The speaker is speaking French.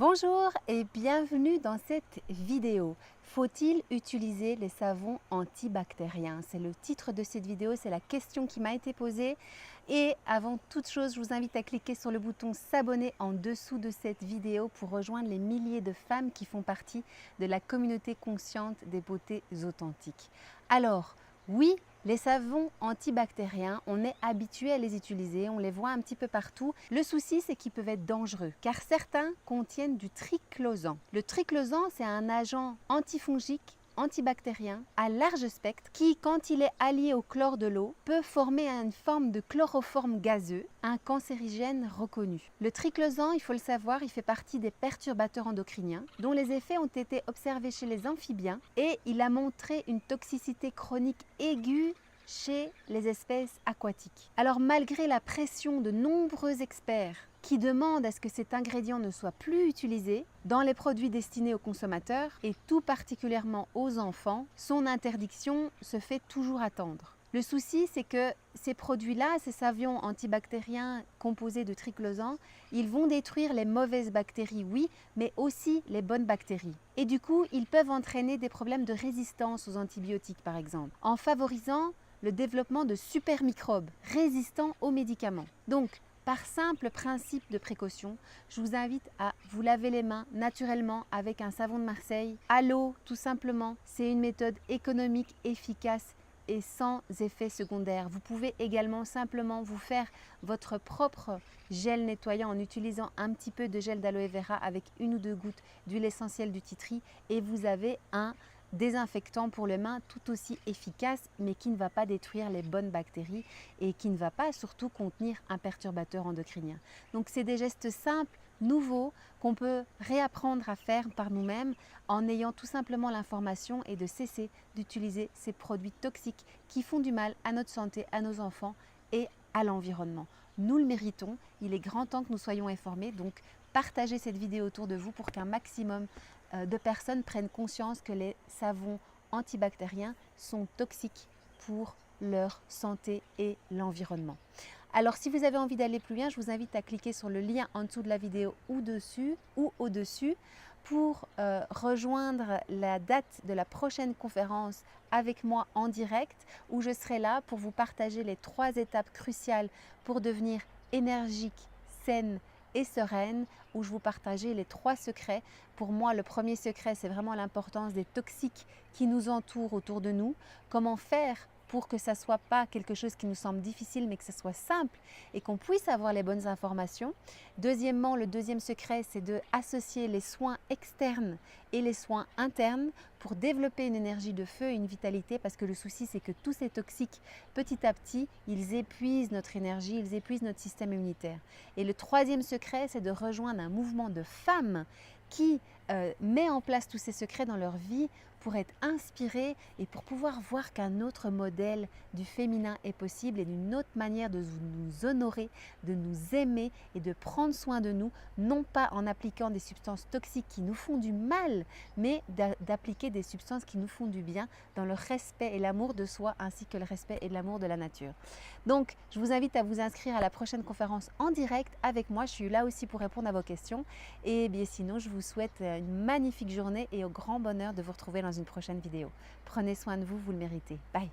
Bonjour et bienvenue dans cette vidéo. Faut-il utiliser les savons antibactériens? C'est le titre de cette vidéo, c'est la question qui m'a été posée. Et avant toute chose, je vous invite à cliquer sur le bouton s'abonner en dessous de cette vidéo pour rejoindre les milliers de femmes qui font partie de la communauté consciente des beautés authentiques. Alors, oui, les savons antibactériens, on est habitué à les utiliser, on les voit un petit peu partout. Le souci, c'est qu'ils peuvent être dangereux car certains contiennent du triclosan. Le triclosan, c'est un agent antifongique, antibactérien à large spectre qui, quand il est allié au chlore de l'eau, peut former une forme de chloroforme gazeux, un cancérigène reconnu. Le triclosan, il faut le savoir, il fait partie des perturbateurs endocriniens dont les effets ont été observés chez les amphibiens et il a montré une toxicité chronique aiguë chez les espèces aquatiques. Alors malgré la pression de nombreux experts qui demandent à ce que cet ingrédient ne soit plus utilisé dans les produits destinés aux consommateurs et tout particulièrement aux enfants, son interdiction se fait toujours attendre. Le souci, c'est que ces produits-là, ces savons antibactériens composés de triclosan, ils vont détruire les mauvaises bactéries, oui, mais aussi les bonnes bactéries. Et du coup, ils peuvent entraîner des problèmes de résistance aux antibiotiques, par exemple, en favorisant le développement de supermicrobes résistants aux médicaments. Donc, par simple principe de précaution, je vous invite à vous laver les mains naturellement avec un savon de Marseille, à l'eau tout simplement. C'est une méthode économique, efficace et sans effet secondaire. Vous pouvez également simplement vous faire votre propre gel nettoyant en utilisant un petit peu de gel d'aloe vera avec 1 ou 2 gouttes d'huile essentielle du tea tree et vous avez un désinfectant pour les mains tout aussi efficace mais qui ne va pas détruire les bonnes bactéries et qui ne va pas surtout contenir un perturbateur endocrinien. Donc c'est des gestes simples, nouveaux, qu'on peut réapprendre à faire par nous-mêmes en ayant tout simplement l'information et de cesser d'utiliser ces produits toxiques qui font du mal à notre santé, à nos enfants et à l'environnement. Nous le méritons, il est grand temps que nous soyons informés, donc partagez cette vidéo autour de vous pour qu'un maximum de personnes prennent conscience que les savons antibactériens sont toxiques pour leur santé et l'environnement. Alors si vous avez envie d'aller plus loin, je vous invite à cliquer sur le lien en dessous de la vidéo ou dessus ou au-dessus pour rejoindre la date de la prochaine conférence avec moi en direct où je serai là pour vous partager les 3 étapes cruciales pour devenir énergique, saine et sereine, où je vous partagerai les 3 secrets. Pour moi, le premier secret, c'est vraiment l'importance des toxiques qui nous entourent autour de nous. Comment faire pour que ça ne soit pas quelque chose qui nous semble difficile, mais que ça soit simple et qu'on puisse avoir les bonnes informations. Deuxièmement, le deuxième secret, c'est d'associer les soins externes et les soins internes pour développer une énergie de feu et une vitalité, parce que le souci, c'est que tous ces toxiques, petit à petit, ils épuisent notre énergie, ils épuisent notre système immunitaire. Et le troisième secret, c'est de rejoindre un mouvement de femmes qui met en place tous ces secrets dans leur vie pour être inspirées et pour pouvoir voir qu'un autre modèle du féminin est possible et d'une autre manière de nous honorer, de nous aimer et de prendre soin de nous, non pas en appliquant des substances toxiques qui nous font du mal, mais d'appliquer des substances qui nous font du bien dans le respect et l'amour de soi ainsi que le respect et l'amour de la nature. Donc, je vous invite à vous inscrire à la prochaine conférence en direct avec moi. Je suis là aussi pour répondre à vos questions. Et bien sinon, je vous souhaite une magnifique journée et au grand bonheur de vous retrouver dans une prochaine vidéo. Prenez soin de vous, vous le méritez. Bye!